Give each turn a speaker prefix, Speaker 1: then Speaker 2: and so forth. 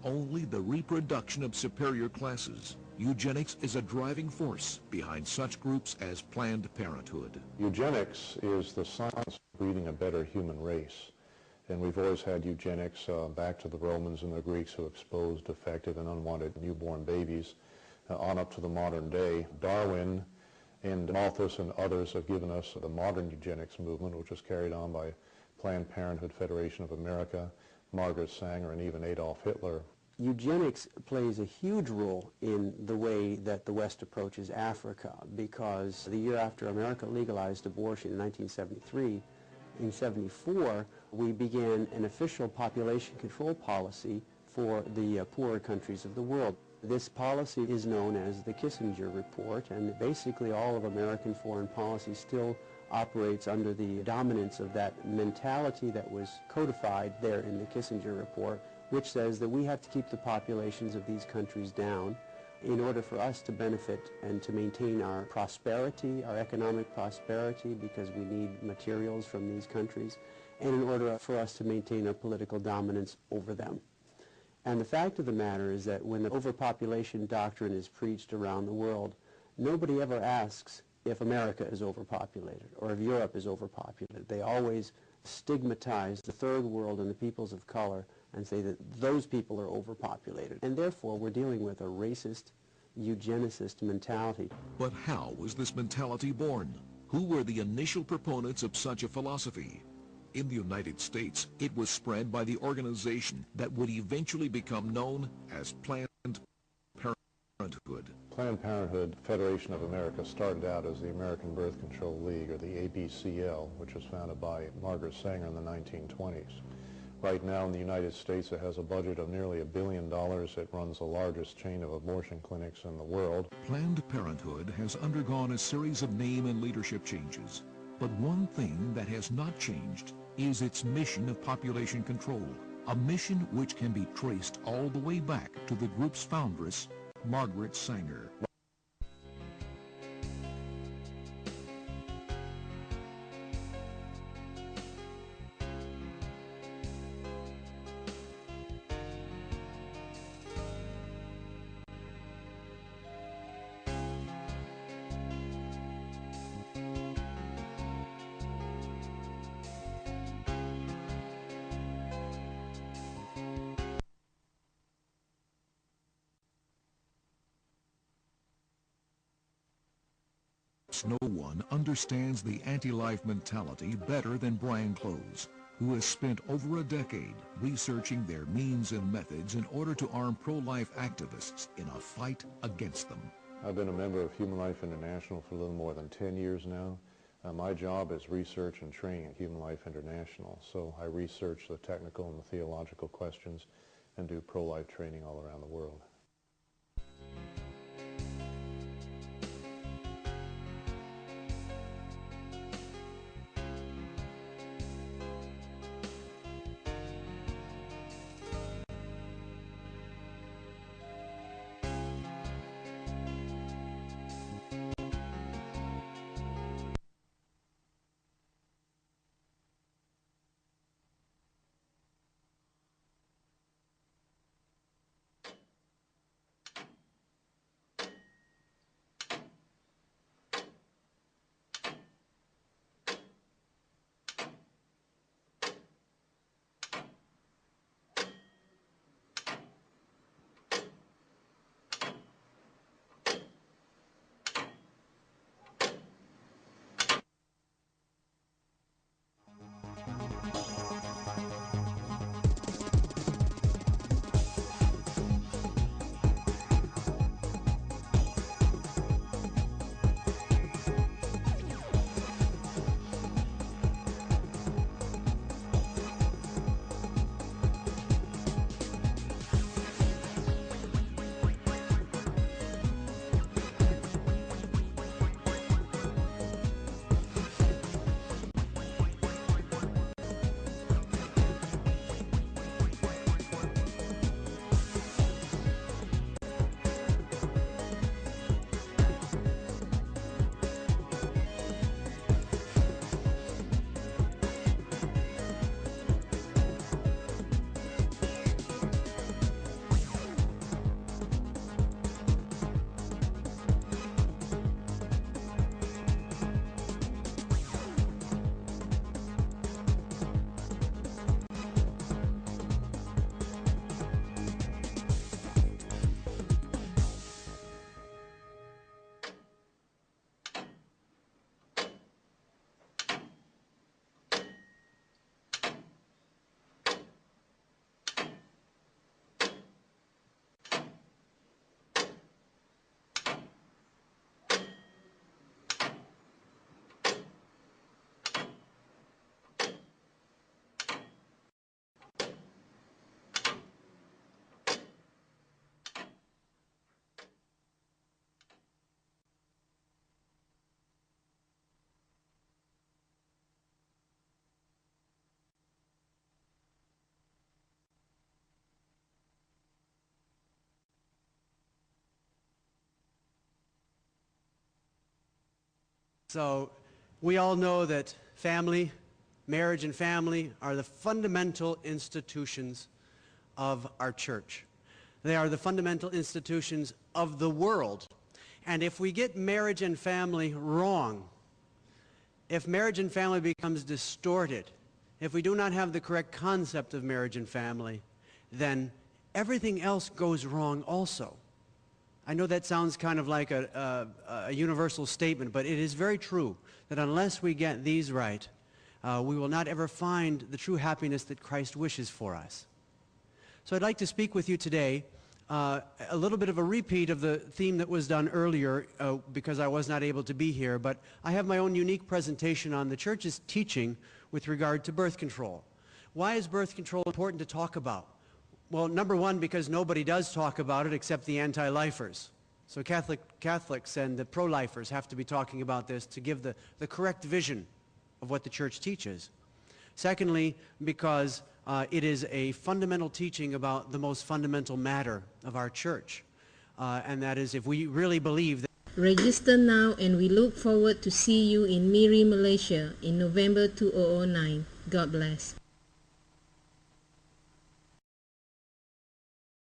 Speaker 1: only the reproduction of superior classes. Eugenics is a driving force behind such groups as Planned Parenthood.
Speaker 2: Eugenics is the science of breeding a better human race. And we've always had eugenics back to the Romans and the Greeks who exposed defective and unwanted newborn babies on up to the modern day. Darwin and Malthus and others have given us the modern eugenics movement, which was carried on by Planned Parenthood Federation of America, Margaret Sanger, and even Adolf Hitler.
Speaker 3: Eugenics plays a huge role in the way that the West approaches Africa, because the year after America legalized abortion in 1973, in 74, we began an official population control policy for the poorer countries of the world. This policy is known as the Kissinger Report, and basically all of American foreign policy still operates under the dominance of that mentality that was codified there in the Kissinger Report, which says that we have to keep the populations of these countries down in order for us to benefit and to maintain our prosperity, our economic prosperity, because we need materials from these countries, and in order for us to maintain our political dominance over them. And the fact of the matter is that when the overpopulation doctrine is preached around the world, nobody ever asks if America is overpopulated or if Europe is overpopulated. They always stigmatize the third world and the peoples of color and say that those people are overpopulated. And therefore, we're dealing with a racist, eugenicist mentality.
Speaker 1: But how was this mentality born? Who were the initial proponents of such a philosophy? In the United States, it was spread by the organization that would eventually become known as Planned Parenthood.
Speaker 2: Planned Parenthood Federation of America started out as the American Birth Control League, or the ABCL, which was founded by Margaret Sanger in the 1920s. Right now in the United States, it has a budget of nearly $1 billion. It runs the largest chain of abortion clinics in the world.
Speaker 1: Planned Parenthood has undergone a series of name and leadership changes. But one thing that has not changed is its mission of population control, a mission which can be traced all the way back to the group's foundress, Margaret Sanger. No one understands the anti-life mentality better than Brian Close, who has spent over a decade researching their means and methods in order to arm pro-life activists in a fight against them.
Speaker 2: I've been a member of Human Life International for a little more than 10 years now. My job is research and training at Human Life International, so I research the technical and the theological questions and do pro-life training all around the world.
Speaker 3: So we all know that family, marriage and family are the fundamental institutions of our church. They are the fundamental institutions of the world. And if we get marriage and family wrong, if marriage and family becomes distorted, if we do not have the correct concept of marriage and family, then everything else goes wrong also. I know that sounds kind of like a universal statement, but it is very true that unless we get these right, we will not ever find the true happiness that Christ wishes for us. So I'd like to speak with you today a little bit of a repeat of the theme that was done earlier because I was not able to be here, but I have my own unique presentation on the church's teaching with regard to birth control. Why is birth control important to talk about? Well, number one, because nobody does talk about it except the anti-lifers. So Catholics and the pro-lifers have to be talking about this to give the correct vision of what the church teaches. Secondly, because it is a fundamental teaching about the most fundamental matter of our church. And that is, if we really believe that...
Speaker 4: Register now, and we look forward to see you in Miri, Malaysia in November 2009. God bless.